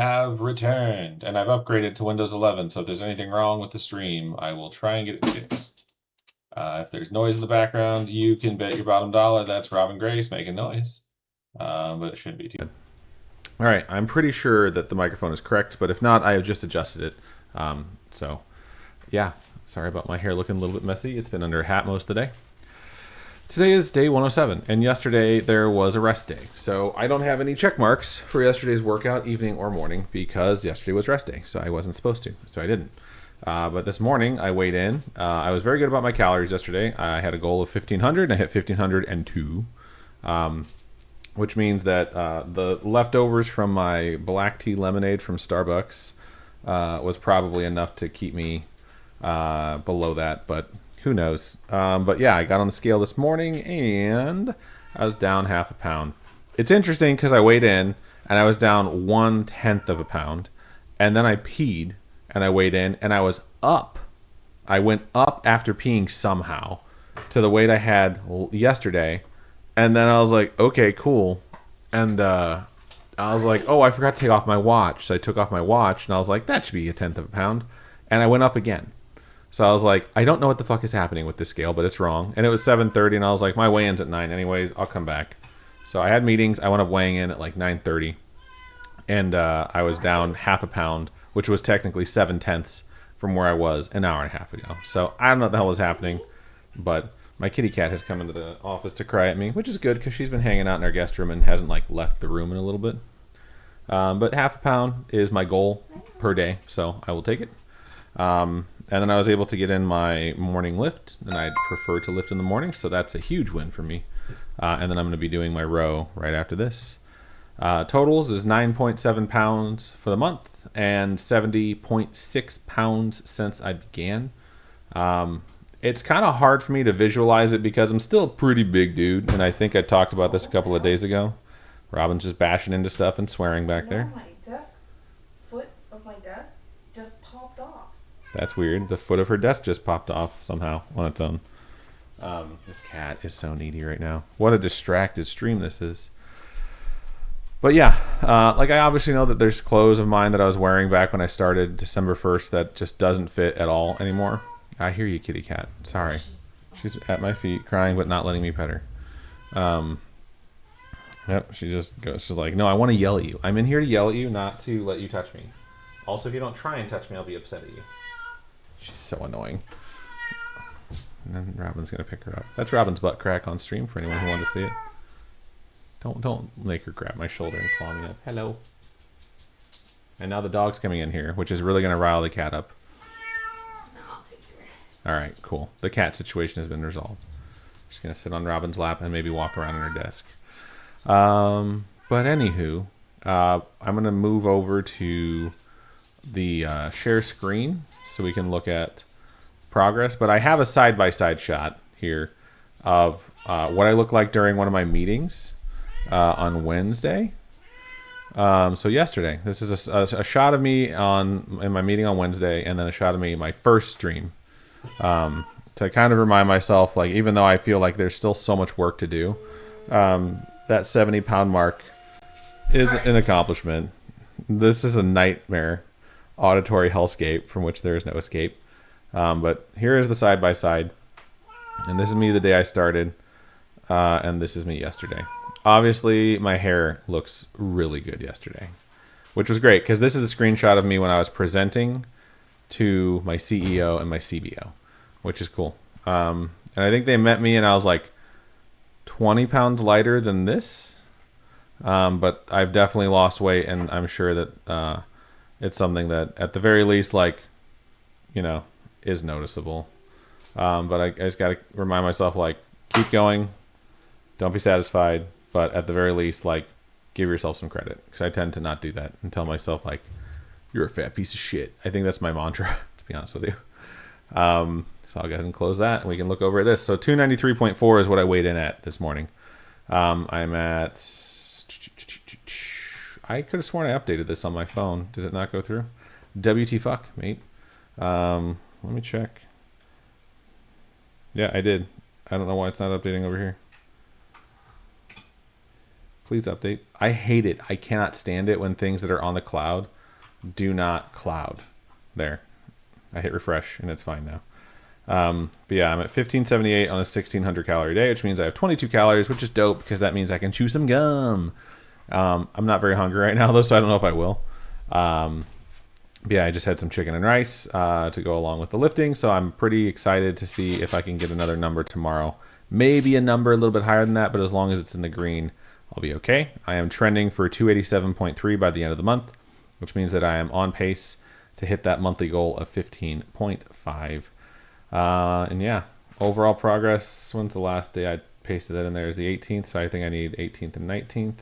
have returned, and I've upgraded to Windows 11, so if there's anything wrong with the stream, I will try and get it fixed. If there's noise in the background, you can bet your bottom dollar that's Robin Grace making noise. But it shouldn't be too bad. All right, I'm pretty sure that the microphone is correct, but if not, I have just adjusted it. So, yeah, sorry about my hair looking a little bit messy. It's been under a hat most of the day. Today is day 107, and yesterday there was a rest day. So I don't have any check marks for yesterday's workout, evening or morning, because yesterday was rest day, so I wasn't supposed to, so I didn't. But this morning I weighed in. I was very good about my calories yesterday. I had a goal of 1,500, and I hit 1,502, which means that the leftovers from my black tea lemonade from Starbucks was probably enough to keep me below that, but who knows? But yeah, I got on the scale this morning and I was down half a pound. It's interesting because I weighed in and I was down 1/10 of a pound, and then I peed and I weighed in and I was up. I went up after peeing somehow to the weight I had yesterday, and then I was like, okay, cool. And I was like, oh, I forgot to take off my watch. So I took off my watch and I was like, that should be 1/10 of a pound, and I went up again. So I was like, I don't know what the fuck is happening with this scale, but it's wrong. And it was 7:30, and I was like, my weigh-in's at 9 anyways. I'll come back. So I had meetings. I wound up weighing in at like 9:30, and I was down half a pound, which was technically 7/10 from where I was an hour and a half ago. So I don't know what the hell is happening, but my kitty cat has come into the office to cry at me, which is good because she's been hanging out in our guest room and hasn't like left the room in a little bit. But half a pound is my goal per day, so I will take it. And then I was able to get in my morning lift, and I'd prefer to lift in the morning, so that's a huge win for me. And then I'm going to be doing my row right after this. Totals is 9.7 pounds for the month and 70.6 pounds since I began. It's kind of hard for me to visualize it because I'm still a pretty big dude, and I think I talked about this a couple of days ago. Robin's just bashing into stuff and swearing back there. Foot of my desk just popped off. That's weird. The foot of her desk just popped off somehow on its own. This cat is so needy right now. What a distracted stream this is. But yeah, like I obviously know that there's clothes of mine that I was wearing back when I started December 1st that just doesn't fit at all anymore. I hear you, kitty cat. Sorry. She's at my feet crying but not letting me pet her. Yep, she just goes. She's like, no, I want to yell at you. I'm in here to yell at you, not to let you touch me. Also, if you don't try and touch me, I'll be upset at you. She's so annoying. And then Robin's gonna pick her up. That's Robin's butt crack on stream for anyone who wanted to see it. Don't make her grab my shoulder and claw me up. Hello. And now the dog's coming in here, which is really gonna rile the cat up. All right, cool. The cat situation has been resolved. She's gonna sit on Robin's lap and maybe walk around on her desk. But anywho, I'm gonna move over to the share screen so we can look at progress. But I have a side-by-side shot here of what I look like during one of my meetings on Wednesday. So yesterday, this is a shot of me in my meeting on Wednesday, and then a shot of me in my first stream, to kind of remind myself, like, even though I feel like there's still so much work to do, that 70-pound mark is an accomplishment. This is a nightmare auditory hellscape from which there is no escape. But here is the side-by-side. And this is me the day I started. And this is me yesterday. Obviously, my hair looks really good yesterday, which was great because this is a screenshot of me when I was presenting to my CEO and my CBO, which is cool. And I think they met me and I was like 20 pounds lighter than this. But I've definitely lost weight, and I'm sure that it's something that, at the very least, like, you know, is noticeable. But I just got to remind myself, like, keep going. Don't be satisfied. But at the very least, like, give yourself some credit. Because I tend to not do that and tell myself, like, you're a fat piece of shit. I think that's my mantra, to be honest with you. So I'll go ahead and close that, and we can look over at this. So 293.4 is what I weighed in at this morning. I'm at... I could have sworn I updated this on my phone. Did it not go through? WT fuck, mate. Let me check. Yeah, I did. I don't know why it's not updating over here. Please update. I hate it. I cannot stand it when things that are on the cloud do not cloud. There. I hit refresh, and it's fine now. But yeah, I'm at 1578 on a 1600 calorie day, which means I have 22 calories, which is dope because that means I can chew some gum. I'm not very hungry right now, though, so I don't know if I will. But yeah, I just had some chicken and rice to go along with the lifting, so I'm pretty excited to see if I can get another number tomorrow. Maybe a number a little bit higher than that, but as long as it's in the green, I'll be okay. I am trending for 287.3 by the end of the month, which means that I am on pace to hit that monthly goal of 15.5. And yeah, overall progress, when's the last day I pasted that in there is the 18th, so I think I need 18th and 19th.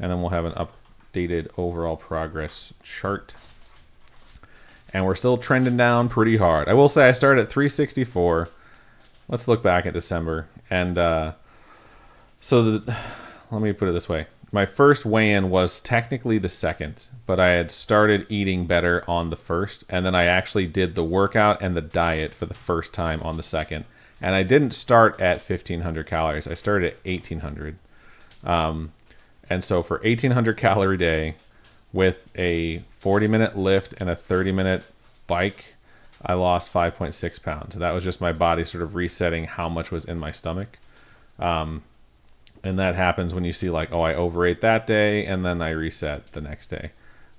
And then we'll have an updated overall progress chart. And we're still trending down pretty hard. I will say I started at 364. Let's look back at December. And let me put it this way. My first weigh-in was technically the 2nd, but I had started eating better on the 1st, and then I actually did the workout and the diet for the first time on the 2nd. And I didn't start at 1,500 calories. I started at 1,800. And so for 1,800 calorie day with a 40-minute lift and a 30-minute bike, I lost 5.6 pounds. That was just my body sort of resetting how much was in my stomach. And that happens when you see like, oh, I overate that day, and then I reset the next day.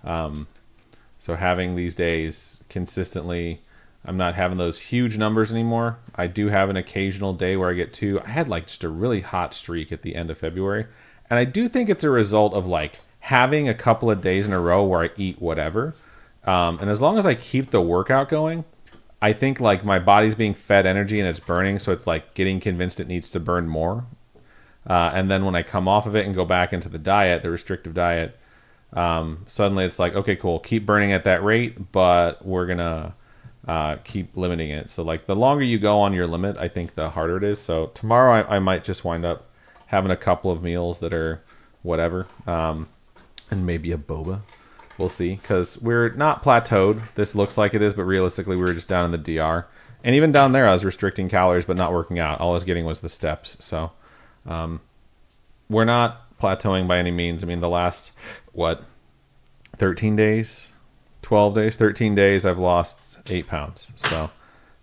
So having these days consistently, I'm not having those huge numbers anymore. I do have an occasional day where I get 2. I had like just a really hot streak at the end of February. And I do think it's a result of like having a couple of days in a row where I eat whatever. And as long as I keep the workout going, I think like my body's being fed energy and it's burning. So it's like getting convinced it needs to burn more. And then when I come off of it and go back into the diet, the restrictive diet, suddenly it's like, okay, cool, keep burning at that rate, but we're going to keep limiting it. So like the longer you go on your limit, I think the harder it is. So tomorrow I might just wind up having a couple of meals that are whatever, and maybe a boba. We'll see, because we're not plateaued. This looks like it is, but realistically we were just down in the DR. And even down there I was restricting calories but not working out. All I was getting was the steps. So we're not plateauing by any means. I mean, the last, 13 days, 12 days, 13 days, I've lost 8 pounds. So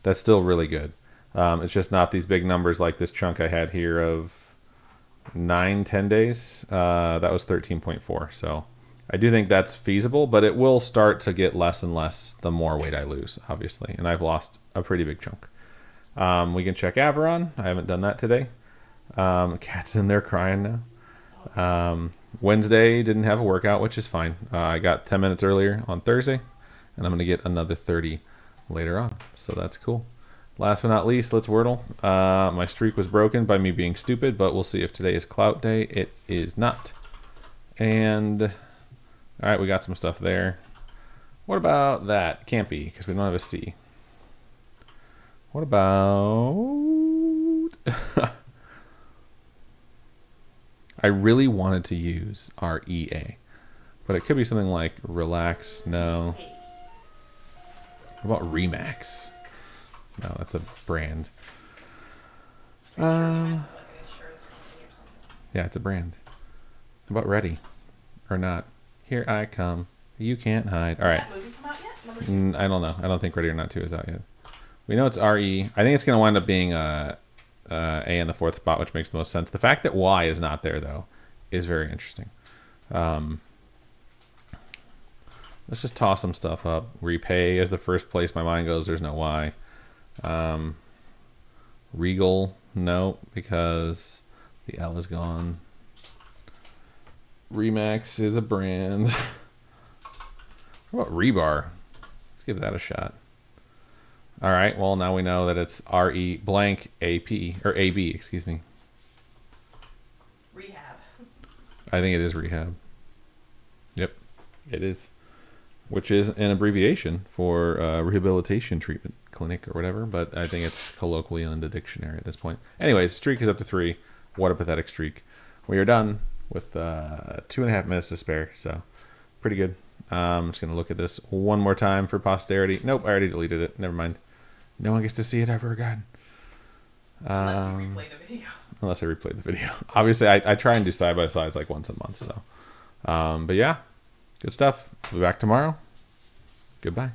that's still really good. It's just not these big numbers like this chunk I had here of 9-10 days. That was 13.4. So I do think that's feasible, but it will start to get less and less the more weight I lose, obviously. And I've lost a pretty big chunk. We can check Averon. I haven't done that today. Cat's in there crying now. Wednesday didn't have a workout, which is fine. I got 10 minutes earlier on Thursday, and I'm going to get another 30 later on. So that's cool. Last but not least, let's Wordle. My streak was broken by me being stupid, but we'll see if today is clout day. It is not. And, all right, we got some stuff there. What about that? Can't be, because we don't have a C. What about... I really wanted to use REA, but it could be something like relax. No. What about Remax? No, that's a brand. Yeah, it's a brand. How about ready or not? Here I come. You can't hide. All right. I don't know. I don't think Ready or Not 2 is out yet. We know it's RE. I think it's going to wind up being A in the 4th spot, which makes the most sense. The fact that Y is not there, though, is very interesting. Let's just toss some stuff up. Repay as the first place. My mind goes, there's no Y. Regal, no, because the L is gone. Remax is a brand. What about Rebar? Let's give that a shot. All right, well, now we know that it's RE blank AP, or AB, excuse me. Rehab. I think it is Rehab. Yep, it is. Which is an abbreviation for Rehabilitation Treatment Clinic or whatever, but I think it's colloquially in the dictionary at this point. Anyways, streak is up to 3. What a pathetic streak. We are done with 2.5 minutes to spare, so pretty good. I'm just going to look at this one more time for posterity. Nope, I already deleted it. Never mind. No one gets to see it ever again. Unless you replay the video. unless I replay the video. Obviously, I try and do side-by-sides like once a month. So, but yeah, good stuff. We'll be back tomorrow. Goodbye.